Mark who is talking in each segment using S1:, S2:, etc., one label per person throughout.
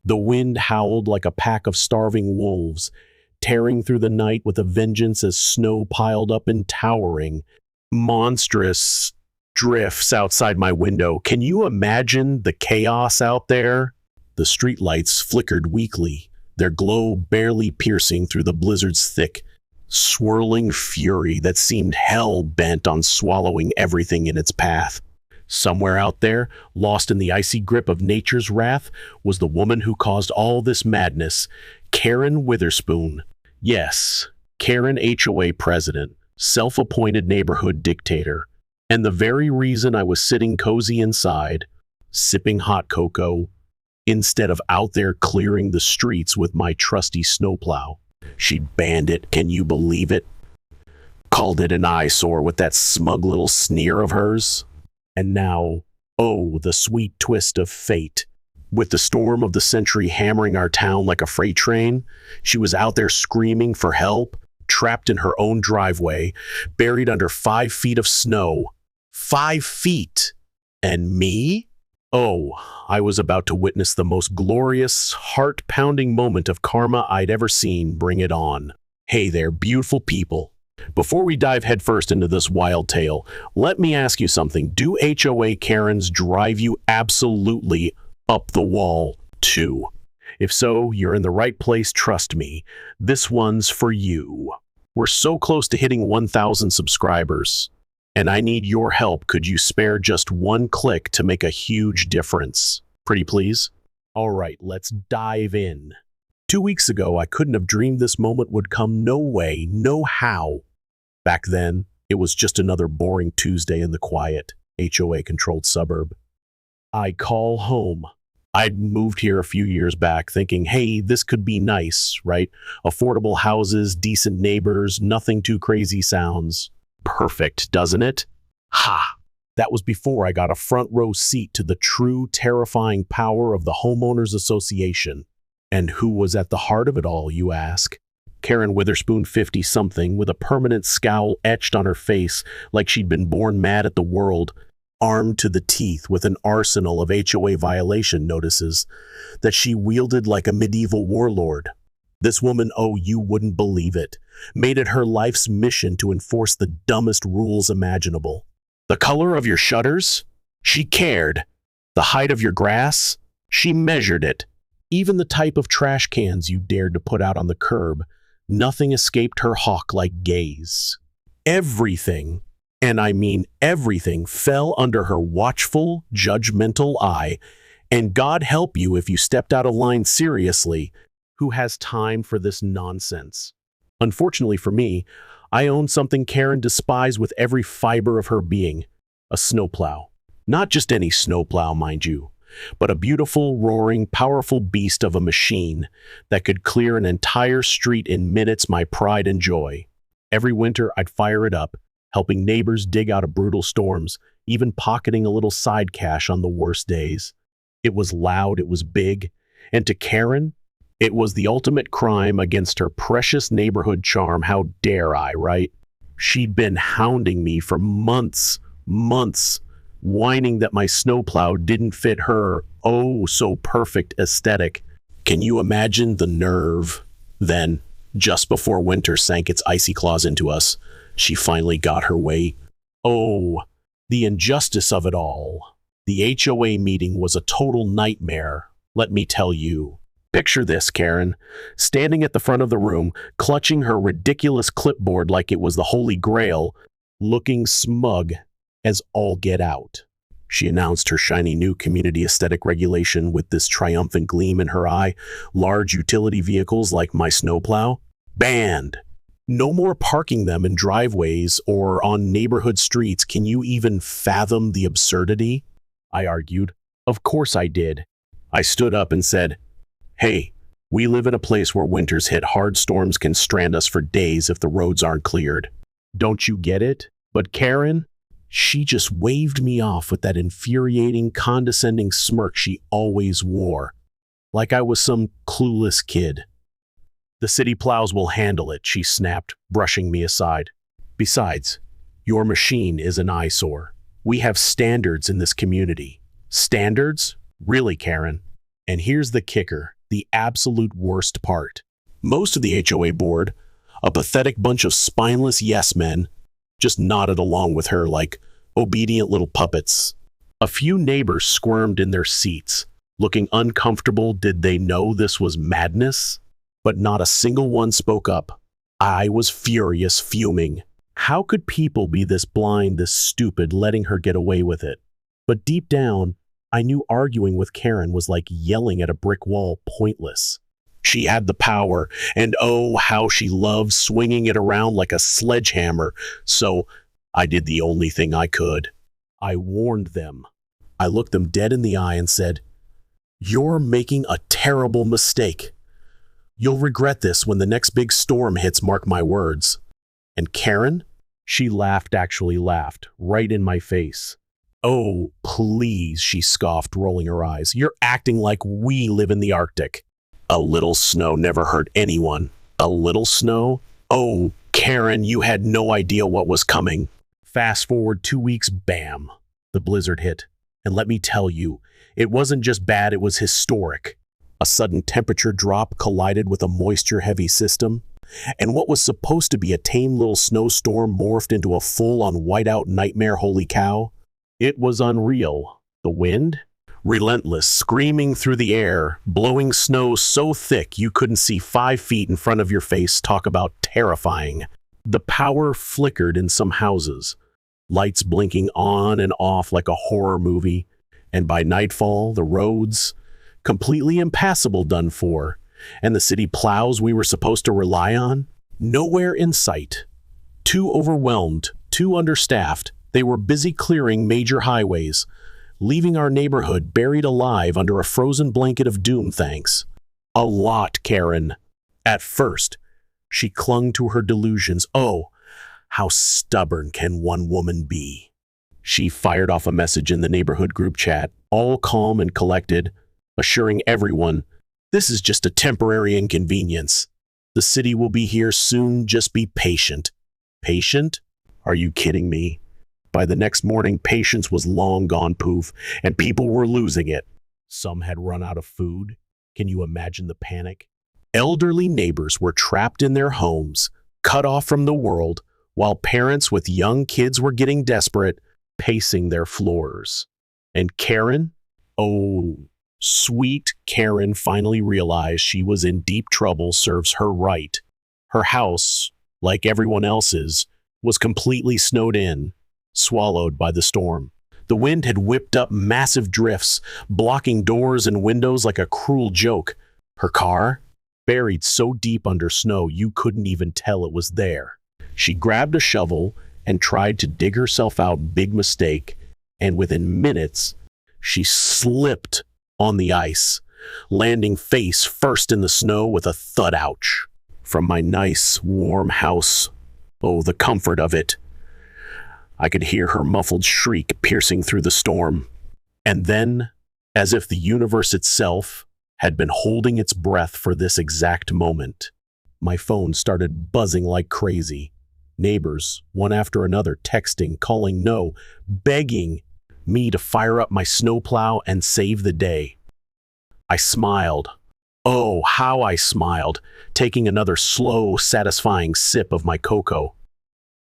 S1: The wind howled like a pack of starving wolves, tearing through the night with a vengeance as snow piled up in towering, monstrous drifts outside my window. Can you imagine the chaos out there? The streetlights flickered weakly, their glow barely piercing through the blizzard's thick, swirling fury that seemed hell-bent on swallowing everything in its path. Somewhere out there, lost in the icy grip of nature's wrath, was the woman who caused all this madness, Karen Witherspoon. Yes, Karen HOA president, self-appointed neighborhood dictator. And the very reason I was sitting cozy inside, sipping hot cocoa, instead of out there clearing the streets with my trusty snowplow. She'd banned it, can you believe it? Called it an eyesore with that smug little sneer of hers. And now, oh, the sweet twist of fate. With the storm of the century hammering our town like a freight train, she was out there screaming for help, trapped in her own driveway, buried under 5 feet of snow. 5 feet! And me? Oh, I was about to witness the most glorious, heart-pounding moment of karma I'd ever seen. Bring it on. Hey there, beautiful people. Before we dive headfirst into this wild tale, let me ask you something. Do HOA Karens drive you absolutely up the wall, too? If so, you're in the right place, trust me. This one's for you. We're so close to hitting 1,000 subscribers, and I need your help. Could you spare just one click to make a huge difference? Pretty please? All right, let's dive in. 2 weeks ago, I couldn't have dreamed this moment would come. No way, no how. Back then, it was just another boring Tuesday in the quiet, HOA-controlled suburb. I call home. I'd moved here a few years back thinking, hey, this could be nice, right? Affordable houses, decent neighbors, nothing too crazy sounds. Perfect, doesn't it? Ha! That was before I got a front row seat to the true terrifying power of the Homeowners Association. And who was at the heart of it all, you ask? Karen Witherspoon, 50-something, with a permanent scowl etched on her face like she'd been born mad at the world, armed to the teeth with an arsenal of HOA violation notices that she wielded like a medieval warlord. This woman, oh, you wouldn't believe it, made it her life's mission to enforce the dumbest rules imaginable. The color of your shutters? She cared. The height of your grass? She measured it. Even the type of trash cans you dared to put out on the curb, nothing escaped her hawk-like gaze. Everything, and I mean everything, fell under her watchful, judgmental eye, and God help you if you stepped out of line seriously. Who has time for this nonsense? Unfortunately for me, I own something Karen despised with every fiber of her being, a snowplow. Not just any snowplow, mind you, but a beautiful, roaring, powerful beast of a machine that could clear an entire street in minutes, my pride and joy. Every winter, I'd fire it up, helping neighbors dig out of brutal storms, even pocketing a little side cash on the worst days. It was loud, it was big, and to Karen, it was the ultimate crime against her precious neighborhood charm. How dare I, right? She'd been hounding me for months, whining that my snowplow didn't fit her oh-so-perfect aesthetic. Can you imagine the nerve? Then, just before winter sank its icy claws into us, she finally got her way. Oh, the injustice of it all. The HOA meeting was a total nightmare, let me tell you. Picture this, Karen, standing at the front of the room, clutching her ridiculous clipboard like it was the Holy Grail, looking smug as all get out. She announced her shiny new community aesthetic regulation with this triumphant gleam in her eye. Large utility vehicles like my snowplow, banned. No more parking them in driveways or on neighborhood streets. Can you even fathom the absurdity? I argued. Of course I did. I stood up and said, hey, we live in a place where winters hit. Hard storms can strand us for days if the roads aren't cleared. Don't you get it? But Karen, she just waved me off with that infuriating, condescending smirk she always wore, like I was some clueless kid. The city plows will handle it, she snapped, brushing me aside. Besides, your machine is an eyesore. We have standards in this community. Standards? Really, Karen? And here's the kicker. the absolute worst part. Most of the HOA board, a pathetic bunch of spineless yes men, just nodded along with her like obedient little puppets. A few neighbors squirmed in their seats, looking uncomfortable. Did they know this was madness? But not a single one spoke up. I was furious, fuming. How could people be this blind, this stupid, letting her get away with it? But deep down, I knew arguing with Karen was like yelling at a brick wall, pointless. She had the power, and oh, how she loved swinging it around like a sledgehammer. So I did the only thing I could. I warned them. I looked them dead in the eye and said, "You're making a terrible mistake. You'll regret this when the next big storm hits, mark my words." And Karen? She laughed, actually laughed, right in my face. "Oh, please," she scoffed, rolling her eyes. "You're acting like we live in the Arctic. A little snow never hurt anyone. A little snow? Oh, Karen, you had no idea what was coming." Fast forward 2 weeks, bam, the blizzard hit. And let me tell you, it wasn't just bad, it was historic. A sudden temperature drop collided with a moisture-heavy system, and what was supposed to be a tame little snowstorm morphed into a full-on whiteout nightmare. Holy cow. It was unreal. The wind? Relentless, screaming through the air, blowing snow so thick you couldn't see 5 feet in front of your face. Talk about terrifying. The power flickered in some houses, lights blinking on and off like a horror movie, and by nightfall, the roads, completely impassable, done for, and the city plows we were supposed to rely on, nowhere in sight. Too overwhelmed, too understaffed, they were busy clearing major highways, leaving our neighborhood buried alive under a frozen blanket of doom. Thanks a lot, Karen. At first, she clung to her delusions. Oh, how stubborn can one woman be? She fired off a message in the neighborhood group chat, all calm and collected, assuring everyone, "This is just a temporary inconvenience. The city will be here soon, just be patient." Patient? Are you kidding me? By the next morning, patience was long gone, poof, and people were losing it. Some had run out of food. Can you imagine the panic? Elderly neighbors were trapped in their homes, cut off from the world, while parents with young kids were getting desperate, pacing their floors. And Karen? Oh, sweet Karen finally realized she was in deep trouble. Serves her right. Her house, like everyone else's, was completely snowed in, swallowed by the storm. The wind had whipped up massive drifts, blocking doors and windows like a cruel joke. Her car? Buried so deep under snow you couldn't even tell it was there. She grabbed a shovel and tried to dig herself out. Big mistake. And within minutes, she slipped on the ice, landing face first in the snow with a thud. Ouch. From my nice, warm house, oh, the comfort of it, I could hear her muffled shriek piercing through the storm. And then, as if the universe itself had been holding its breath for this exact moment, my phone started buzzing like crazy. Neighbors, one after another, texting, calling, no, begging me to fire up my snowplow and save the day. I smiled. Oh, how I smiled, taking another slow, satisfying sip of my cocoa.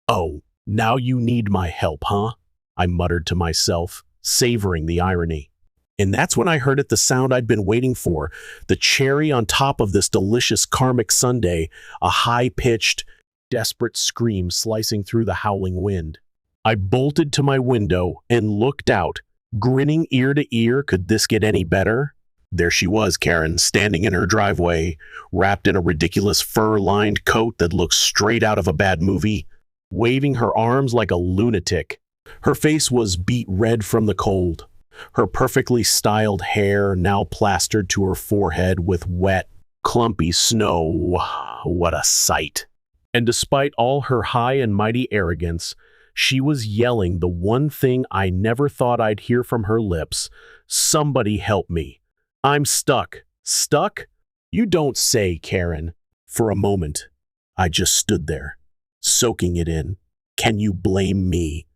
S1: "Oh, now you need my help, huh?" I muttered to myself, savoring the irony. And that's when I heard it, the sound I'd been waiting for, the cherry on top of this delicious karmic sundae, a high-pitched, desperate scream slicing through the howling wind. I bolted to my window and looked out, grinning ear to ear. Could this get any better? There she was, Karen, standing in her driveway, wrapped in a ridiculous fur-lined coat that looked straight out of a bad movie, waving her arms like a lunatic. Her face was beet red from the cold, her perfectly styled hair now plastered to her forehead with wet, clumpy snow. What a sight. And despite all her high and mighty arrogance, she was yelling the one thing I never thought I'd hear from her lips. "Somebody help me. I'm stuck." Stuck? You don't say, Karen. For a moment, I just stood there, soaking it in. Can you blame me,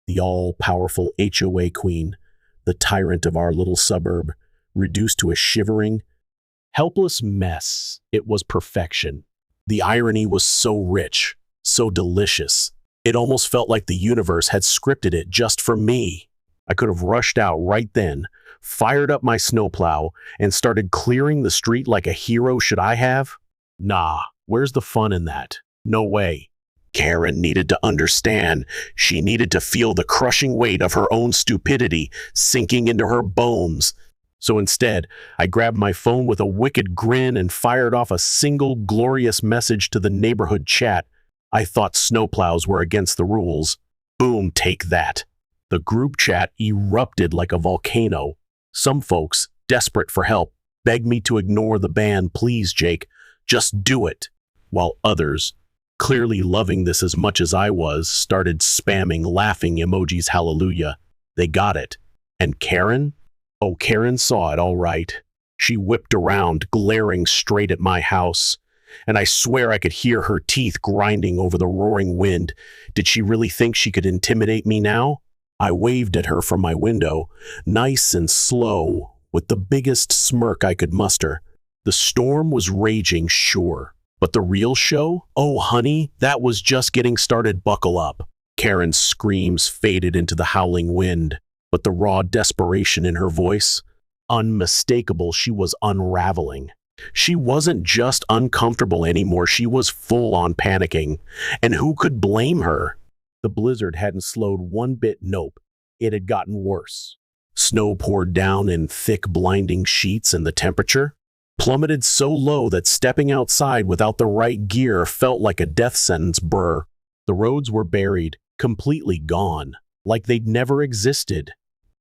S1: the all-powerful HOA queen, the tyrant of our little suburb, reduced to a shivering, Helpless mess. It was perfection. The irony was so rich, so delicious. It almost felt like the universe had scripted it just for me. I could have rushed out right then, fired up my snowplow, and started clearing the street like a hero should I have? Nah, where's the fun in that? No way. Karen needed to understand. She needed to feel the crushing weight of her own stupidity sinking into her bones. So instead, I grabbed my phone with a wicked grin and fired off a single glorious message to the neighborhood chat. I thought snowplows were against the rules. Boom, take that. The group chat erupted like a volcano. Some folks, desperate for help, begged me to ignore the ban. Please, Jake, just do it. While others, clearly loving this as much as I was, started spamming laughing emojis hallelujah. They got it. And Karen? Oh, Karen saw it all right. She whipped around, glaring straight at my house. And I swear I could hear her teeth grinding over the roaring wind. Did she really think she could intimidate me now? I waved at her from my window, nice and slow, with the biggest smirk I could muster. The storm was raging, sure. But the real show? Oh, honey, that was just getting started. Buckle up. Karen's screams faded into the howling wind, but the raw desperation in her voice, unmistakable. She was unraveling. She wasn't just uncomfortable anymore. She was full on panicking. And who could blame her? The blizzard hadn't slowed one bit. Nope. It had gotten worse. Snow poured down in thick, blinding sheets, and the temperature plummeted so low that stepping outside without the right gear felt like a death sentence. Brr. The roads were buried, completely gone, like they'd never existed.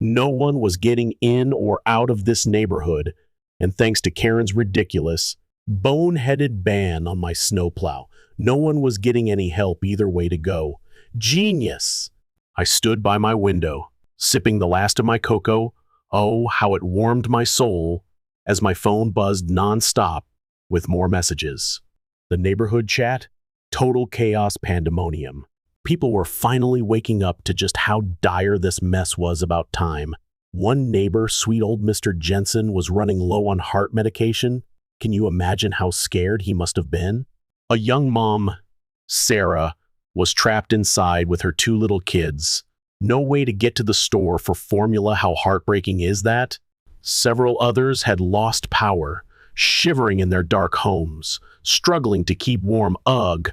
S1: No one was getting in or out of this neighborhood, and thanks to Karen's ridiculous, boneheaded ban on my snowplow, no one was getting any help either way to go. Genius! I stood by my window, sipping the last of my cocoa. Oh, how it warmed my soul as my phone buzzed nonstop with more messages. The neighborhood chat? Total chaos pandemonium. People were finally waking up to just how dire this mess was. About time. One neighbor, sweet old Mr. Jensen, was running low on heart medication. Can you imagine how scared he must have been? A young mom, Sarah, was trapped inside with her 2 little kids. No way to get to the store for formula. How heartbreaking is that? Several others had lost power, shivering in their dark homes, struggling to keep warm. Ugh,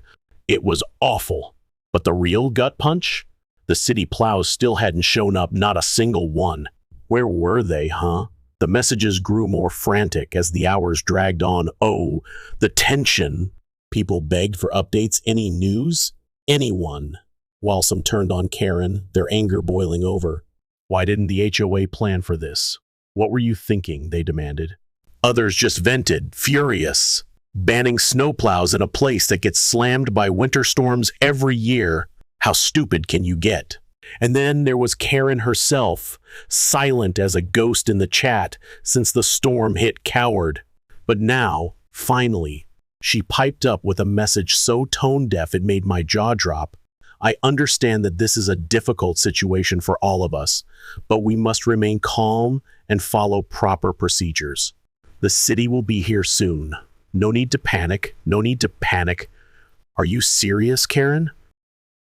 S1: it was awful. But the real gut punch? The city plows still hadn't shown up, not a single one. Where were they, huh? The messages grew more frantic as the hours dragged on. Oh, the tension. People begged for updates. Any news? Anyone. While some turned on Karen, their anger boiling over. Why didn't the HOA plan for this? What were you thinking? They demanded. Others just vented, furious. Banning snowplows in a place that gets slammed by winter storms every year. How stupid can you get? And then there was Karen herself, silent as a ghost in the chat since the storm hit. Coward. But now, finally, she piped up with a message so tone-deaf it made my jaw drop. I understand that this is a difficult situation for all of us, but we must remain calm and follow proper procedures. The city will be here soon. No need to panic. No need to panic. Are you serious, Karen?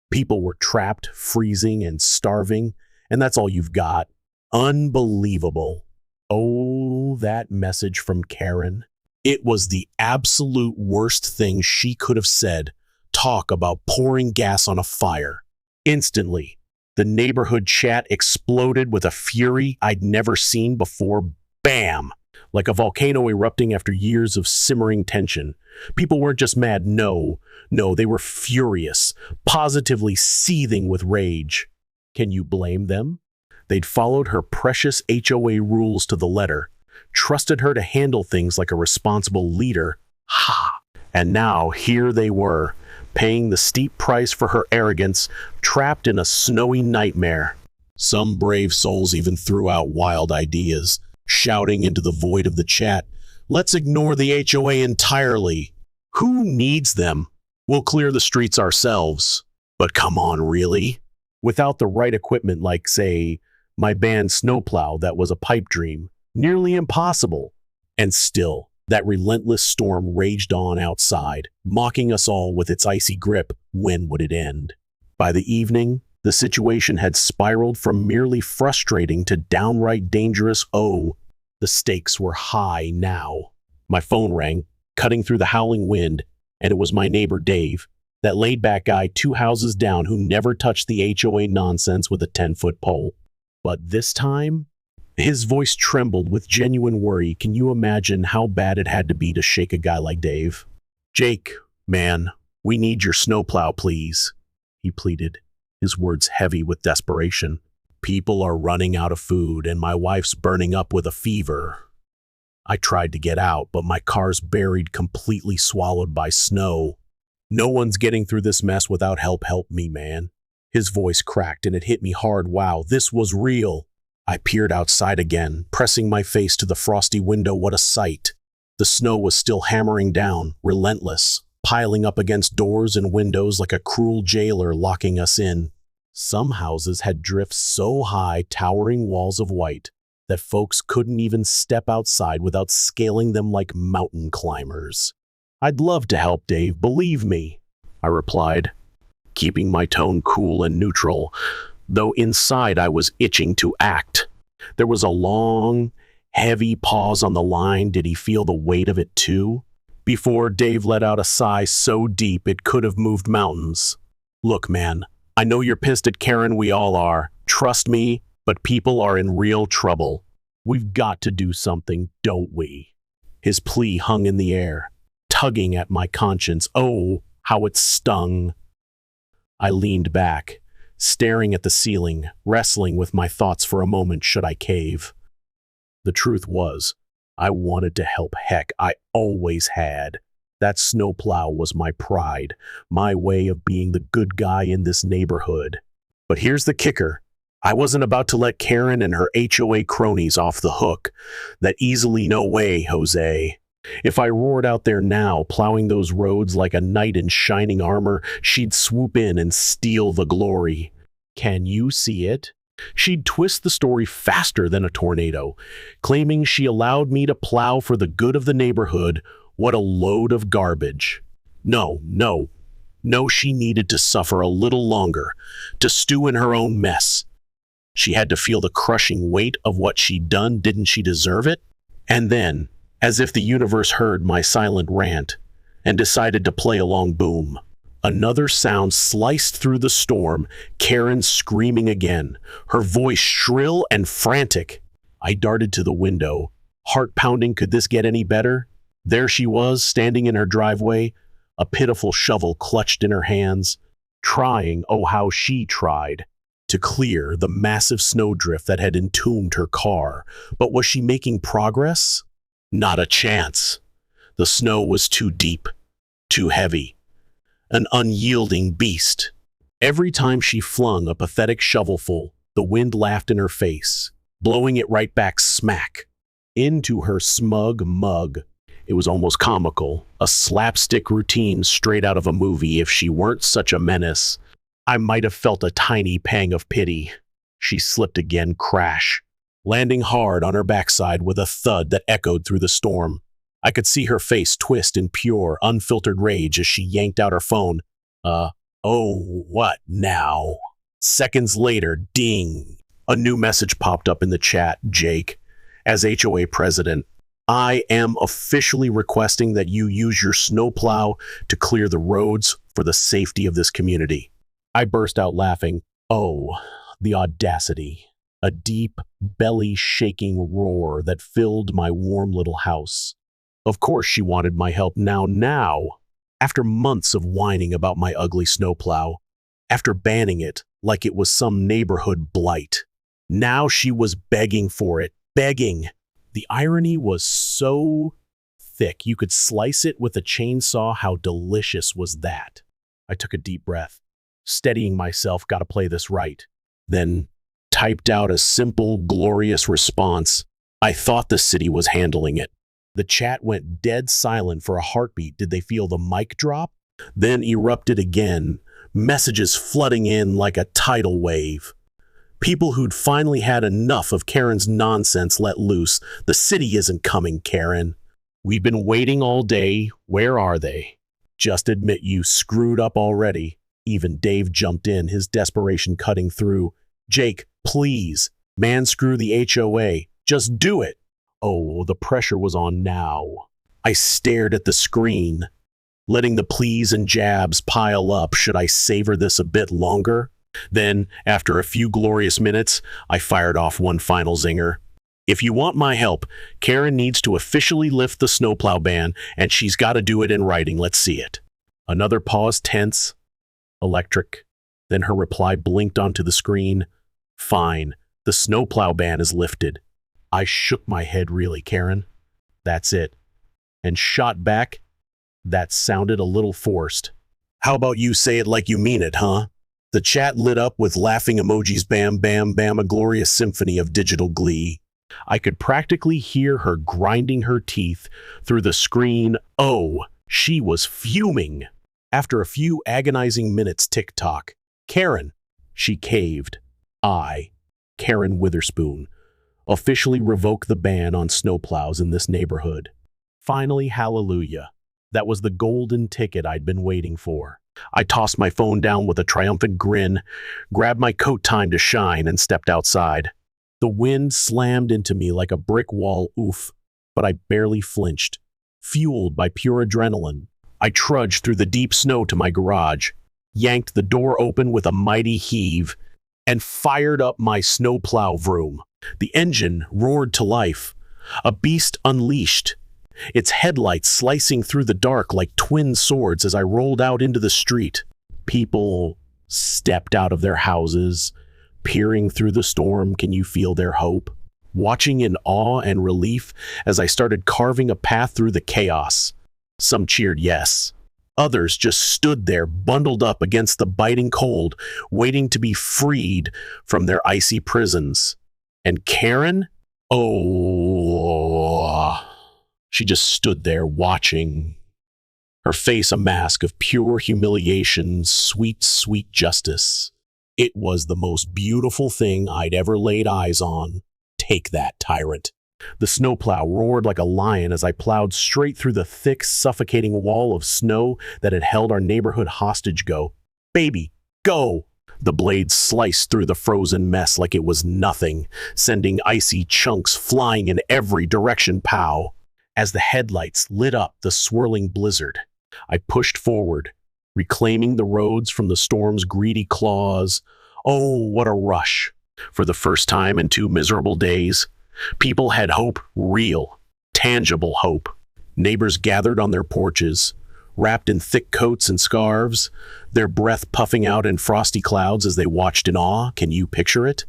S1: People were trapped, freezing, and starving, and that's all you've got. Unbelievable. Oh, that message from Karen. It was the absolute worst thing she could have said. Talk about pouring gas on a fire. Instantly, the neighborhood chat exploded with a fury I'd never seen before. Bam! Like a volcano erupting after years of simmering tension. People weren't just mad, no, they were furious, positively seething with rage. Can you blame them? They'd followed her precious HOA rules to the letter, trusted her to handle things like a responsible leader. Ha! And now here they were, paying the steep price for her arrogance, trapped in a snowy nightmare. Some brave souls even threw out wild ideas, shouting into the void of the chat, "Let's ignore the HOA entirely. Who needs them? We'll clear the streets ourselves." But come on, really? Without the right equipment like, say, my band Snowplow that was a pipe dream, nearly impossible. And still, That relentless storm raged on outside, mocking us all with its icy grip. When would it end? By the evening, the situation had spiraled from merely frustrating to downright dangerous. Oh, the stakes were high now. My phone rang, cutting through the howling wind, and it was my neighbor Dave, that laid-back guy 2 houses down who never touched the HOA nonsense with a 10-foot pole. But this time, his voice trembled with genuine worry. Can you imagine how bad it had to be to shake a guy like Dave? "Jake, man, we need your snowplow, please," he pleaded, his words heavy with desperation. "People are running out of food, and my wife's burning up with a fever." I tried to get out, but my car's buried, completely swallowed by snow. "No one's getting through this mess without help. Help me, man." His voice cracked, and it hit me hard. Wow, this was real. I peered outside again, pressing my face to the frosty window. What a sight. The snow was still hammering down, relentless, piling up against doors and windows like a cruel jailer locking us in. Some houses had drifts so high, towering walls of white, that folks couldn't even step outside without scaling them like mountain climbers. "I'd love to help, Dave, believe me," I replied, keeping my tone cool and neutral, though inside I was itching to act. There was a long, heavy pause on the line. Did he feel the weight of it too? Before Dave let out a sigh so deep it could have moved mountains. "Look, man, I know you're pissed at Karen, we all are. Trust me, but people are in real trouble. We've got to do something, don't we?" His plea hung in the air, tugging at my conscience. Oh, how it stung. I leaned back, staring at the ceiling, wrestling with my thoughts for a moment. Should I cave? The truth was, I wanted to help. Heck, I always had. That snowplow was my pride, my way of being the good guy in this neighborhood. But here's the kicker. I wasn't about to let Karen and her HOA cronies off the hook. That easily. No way, Jose. If I roared out there now, plowing those roads like a knight in shining armor, she'd swoop in and steal the glory. Can you see it? She'd twist the story faster than a tornado, claiming she allowed me to plow for the good of the neighborhood. What a load of garbage. No, she needed to suffer a little longer, to stew in her own mess. She had to feel the crushing weight of what she'd done. Didn't she deserve it? And then, as if the universe heard my silent rant and decided to play along, boom. Another sound sliced through the storm, Karen screaming again, her voice shrill and frantic. I darted to the window, heart pounding. Could this get any better? There she was, standing in her driveway, a pitiful shovel clutched in her hands, trying, oh how she tried, to clear the massive snowdrift that had entombed her car. But was she making progress? Not a chance. The snow was too deep, too heavy, an unyielding beast. Every time she flung a pathetic shovelful, the wind laughed in her face, blowing it right back smack into her smug mug. It was almost comical, a slapstick routine straight out of a movie. If she weren't such a menace, I might have felt a tiny pang of pity. She slipped again, crash, landing hard on her backside with a thud that echoed through the storm. I could see her face twist in pure, unfiltered rage as she yanked out her phone. Oh, what now? Seconds later, ding. A new message popped up in the chat. "Jake, as HOA president, I am officially requesting that you use your snowplow to clear the roads for the safety of this community." I burst out laughing. Oh, the audacity. A deep, belly-shaking roar that filled my warm little house. Of course she wanted my help now. After months of whining about my ugly snowplow, after banning it like it was some neighborhood blight, now she was begging for it. Begging. The irony was so thick you could slice it with a chainsaw. How delicious was that? I took a deep breath, steadying myself. Gotta play this right. Then typed out a simple, glorious response. I thought the city was handling it. The chat went dead silent for a heartbeat. Did they feel the mic drop? Then erupted again, messages flooding in like a tidal wave. People who'd finally had enough of Karen's nonsense let loose. "The city isn't coming, Karen. We've been waiting all day. Where are they? Just admit you screwed up already. Even Dave jumped in, his desperation cutting through. Jake, please. Man, screw the HOA. Just do it. Oh, the pressure was on now. I stared at the screen, letting the pleas and jabs pile up. Should I savor this a bit longer? Then, after a few glorious minutes, I fired off one final zinger. If you want my help, Karen needs to officially lift the snowplow ban, and she's got to do it in writing. Let's see it. Another pause, tense, electric. Then her reply blinked onto the screen. Fine, the snowplow ban is lifted. I shook my head. Really, Karen? That's it. And shot back. That sounded a little forced. How about you say it like you mean it, huh? The chat lit up with laughing emojis. Bam, bam, bam, a glorious symphony of digital glee. I could practically hear her grinding her teeth through the screen. Oh, she was fuming. After a few agonizing minutes tick-tock, Karen, she caved. I, Karen Witherspoon, officially revoke the ban on snowplows in this neighborhood. Finally, hallelujah. That was the golden ticket I'd been waiting for. I tossed my phone down with a triumphant grin, grabbed my coat time to shine, and stepped outside. The wind slammed into me like a brick wall, oof, but I barely flinched. Fueled by pure adrenaline, I trudged through the deep snow to my garage, yanked the door open with a mighty heave, and fired up my snowplow vroom. The engine roared to life, a beast unleashed, its headlights slicing through the dark like twin swords as I rolled out into the street. People stepped out of their houses, peering through the storm. Can you feel their hope? Watching in awe and relief as I started carving a path through the chaos. Some cheered yes. Others just stood there, bundled up against the biting cold, waiting to be freed from their icy prisons. And Karen? Oh, she just stood there watching, her face a mask of pure humiliation, sweet, sweet justice. It was the most beautiful thing I'd ever laid eyes on. Take that, tyrant. The snowplow roared like a lion as I plowed straight through the thick, suffocating wall of snow that had held our neighborhood hostage. Go, baby, go! The blade sliced through the frozen mess like it was nothing, sending icy chunks flying in every direction. Pow! As the headlights lit up the swirling blizzard, I pushed forward, reclaiming the roads from the storm's greedy claws. Oh, what a rush! For the first time in 2 miserable days, people had hope, real, tangible hope. Neighbors gathered on their porches, wrapped in thick coats and scarves, their breath puffing out in frosty clouds as they watched in awe. Can you picture it?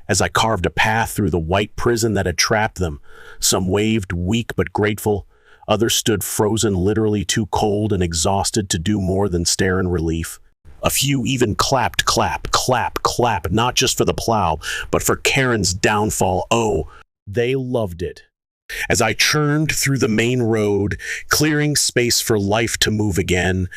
S1: As I carved a path through the white prison that had trapped them, some waved, weak but grateful. Others stood frozen, literally too cold and exhausted to do more than stare in relief. A few even clapped, clap, clap, clap, not just for the plow, but for Karen's downfall. Oh, they loved it. As I churned through the main road, clearing space for life to move again,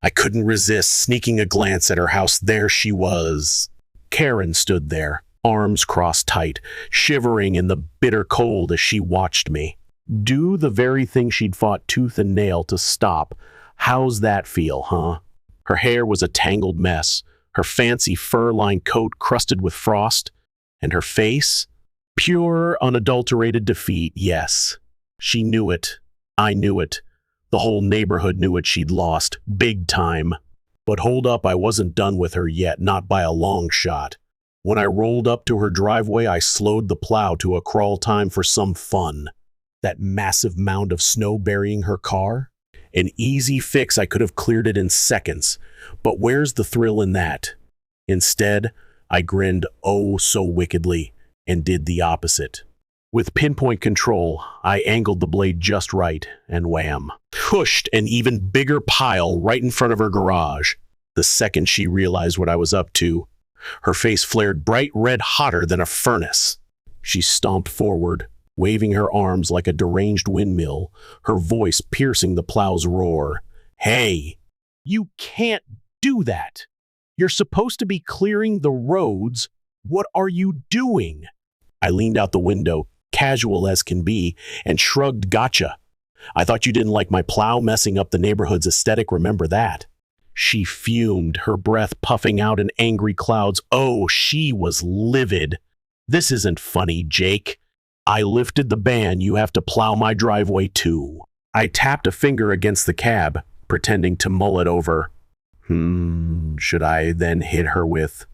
S1: I couldn't resist sneaking a glance at her house. There she was. Karen stood there, arms crossed tight, shivering in the bitter cold as she watched me do the very thing she'd fought tooth and nail to stop. How's that feel, huh? Her hair was a tangled mess, her fancy fur-lined coat crusted with frost, and her face? Pure, unadulterated defeat, yes. She knew it. I knew it. The whole neighborhood knew it. She'd lost, big time. But hold up, I wasn't done with her yet, not by a long shot. When I rolled up to her driveway, I slowed the plow to a crawl time for some fun. That massive mound of snow burying her car? An easy fix, I could have cleared it in seconds. But where's the thrill in that? Instead, I grinned oh so wickedly and did the opposite. With pinpoint control, I angled the blade just right, and wham, pushed an even bigger pile right in front of her garage. The second she realized what I was up to, her face flared bright red, hotter than a furnace. She stomped forward, waving her arms like a deranged windmill, her voice piercing the plow's roar. Hey, you can't do that. You're supposed to be clearing the roads. What are you doing? I leaned out the window, casual as can be, and shrugged. Gotcha. I thought you didn't like my plow messing up the neighborhood's aesthetic, remember that? She fumed, her breath puffing out in angry clouds. Oh, she was livid. This isn't funny, Jake. I lifted the ban, you have to plow my driveway too. I tapped a finger against the cab, pretending to mull it over. Should I then hit her with?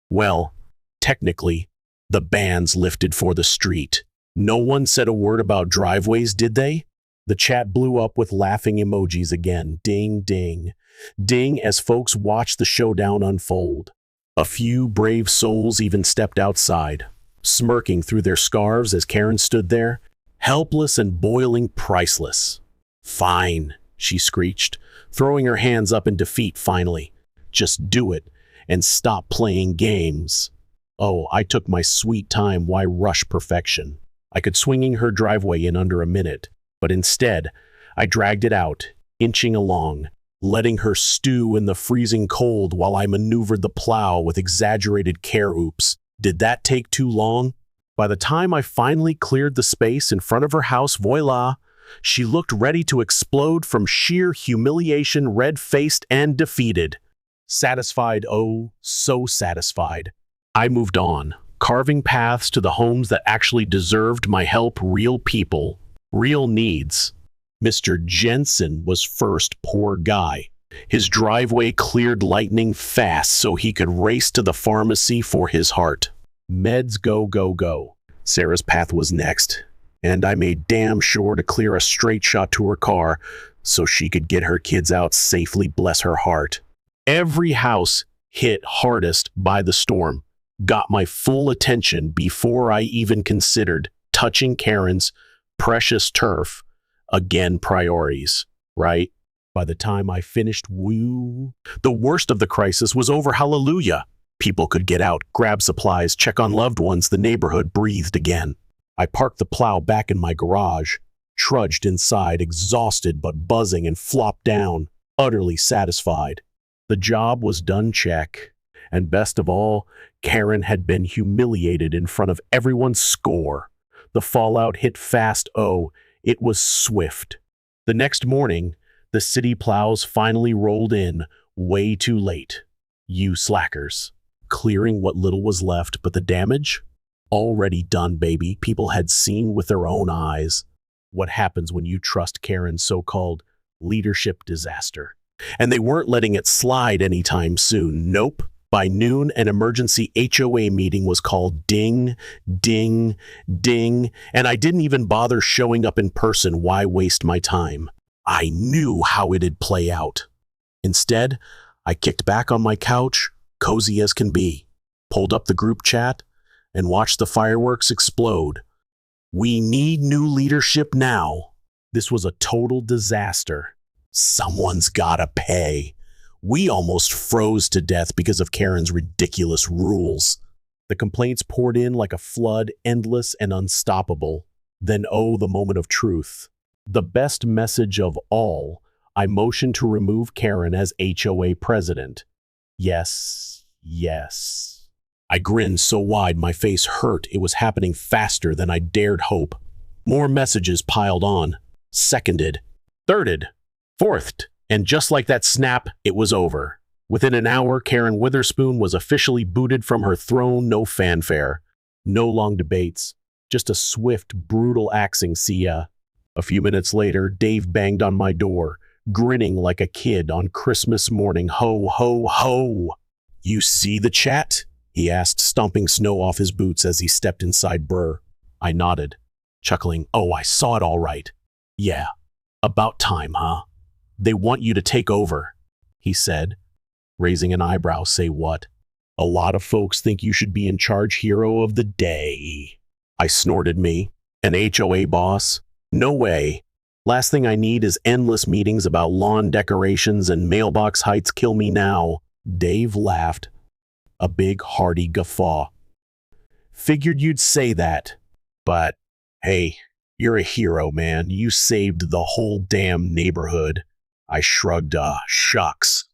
S1: Well, technically, the ban's lifted for the street. No one said a word about driveways, did they? The chat blew up with laughing emojis again. Ding, ding, ding as folks watched the showdown unfold. A few brave souls even stepped outside, smirking through their scarves as Karen stood there, helpless and boiling priceless. Fine, she screeched, throwing her hands up in defeat finally. Just do it and stop playing games. Oh, I took my sweet time, why rush perfection? I could swinging her driveway in under a minute, but instead, I dragged it out, inching along, letting her stew in the freezing cold while I maneuvered the plow with exaggerated care. Oops, did that take too long? By the time I finally cleared the space in front of her house, voila, she looked ready to explode from sheer humiliation, red-faced and defeated. Satisfied, oh, so satisfied. I moved on, carving paths to the homes that actually deserved my help, real people, real needs. Mr. Jensen was first, poor guy. His driveway cleared lightning fast so he could race to the pharmacy for his heart. Meds go, go, go. Sarah's path was next, and I made damn sure to clear a straight shot to her car so she could get her kids out safely, bless her heart. Every house hit hardest by the storm got my full attention before I even considered touching Karen's precious turf. Again, priorities, right? By the time I finished, woo, the worst of the crisis was over, hallelujah. People could get out, grab supplies, check on loved ones, the neighborhood breathed again. I parked the plow back in my garage, trudged inside, exhausted but buzzing, and flopped down, utterly satisfied. The job was done, check. And best of all, Karen had been humiliated in front of everyone's score. The fallout hit fast, oh, it was swift. The next morning, the city plows finally rolled in, way too late. You slackers. Clearing what little was left, but the damage? Already done, baby. People had seen with their own eyes what happens when you trust Karen's so-called leadership disaster. And they weren't letting it slide anytime soon. Nope. By noon, an emergency HOA meeting was called. Ding, ding, ding, and I didn't even bother showing up in person. Why waste my time? I knew how it'd play out. Instead, I kicked back on my couch, cozy as can be, pulled up the group chat, and watched the fireworks explode. We need new leadership now. This was a total disaster. Someone's gotta pay. We almost froze to death because of Karen's ridiculous rules. The complaints poured in like a flood, endless and unstoppable. Then, oh, the moment of truth. The best message of all, I motioned to remove Karen as HOA president. Yes, yes. I grinned so wide my face hurt. It was happening faster than I dared hope. More messages piled on. Seconded. Thirded. Fourthed. And just like that snap, it was over. Within an hour, Karen Witherspoon was officially booted from her throne, no fanfare. No long debates, just a swift, brutal axing, see ya. A few minutes later, Dave banged on my door, grinning like a kid on Christmas morning. Ho, ho, ho! You see the chat? He asked, stomping snow off his boots as he stepped inside. Brr. I nodded, chuckling. Oh, I saw it all right. Yeah, about time, huh? They want you to take over, he said, raising an eyebrow. Say what? A lot of folks think you should be in charge, hero of the day. I snorted. Me? An HOA boss? No way. Last thing I need is endless meetings about lawn decorations and mailbox heights. Kill me now. Dave laughed, a big hearty guffaw. Figured you'd say that, but hey, you're a hero, man. You saved the whole damn neighborhood. I shrugged. Shucks.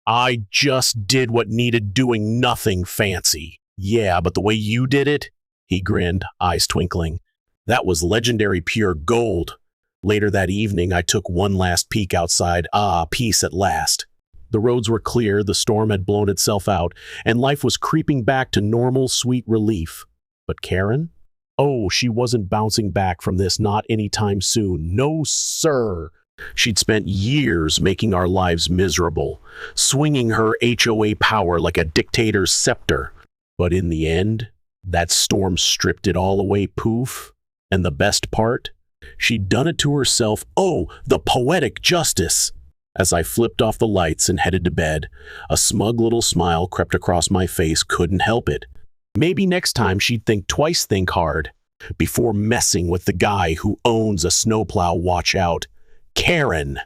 S1: I just did what needed doing, nothing fancy. Yeah, but the way you did it, he grinned, eyes twinkling. That was legendary pure gold. Later that evening, I took one last peek outside. Peace at last. The roads were clear, the storm had blown itself out, and life was creeping back to normal, sweet relief. But Karen? Oh, she wasn't bouncing back from this, not anytime soon. No, sir. She'd spent years making our lives miserable, swinging her HOA power like a dictator's scepter. But in the end, that storm stripped it all away, poof. And the best part? She'd done it to herself. Oh, the poetic justice! As I flipped off the lights and headed to bed, a smug little smile crept across my face. Couldn't help it. Maybe next time she'd think twice, think hard, before messing with the guy who owns a snowplow. Watch out. Karen.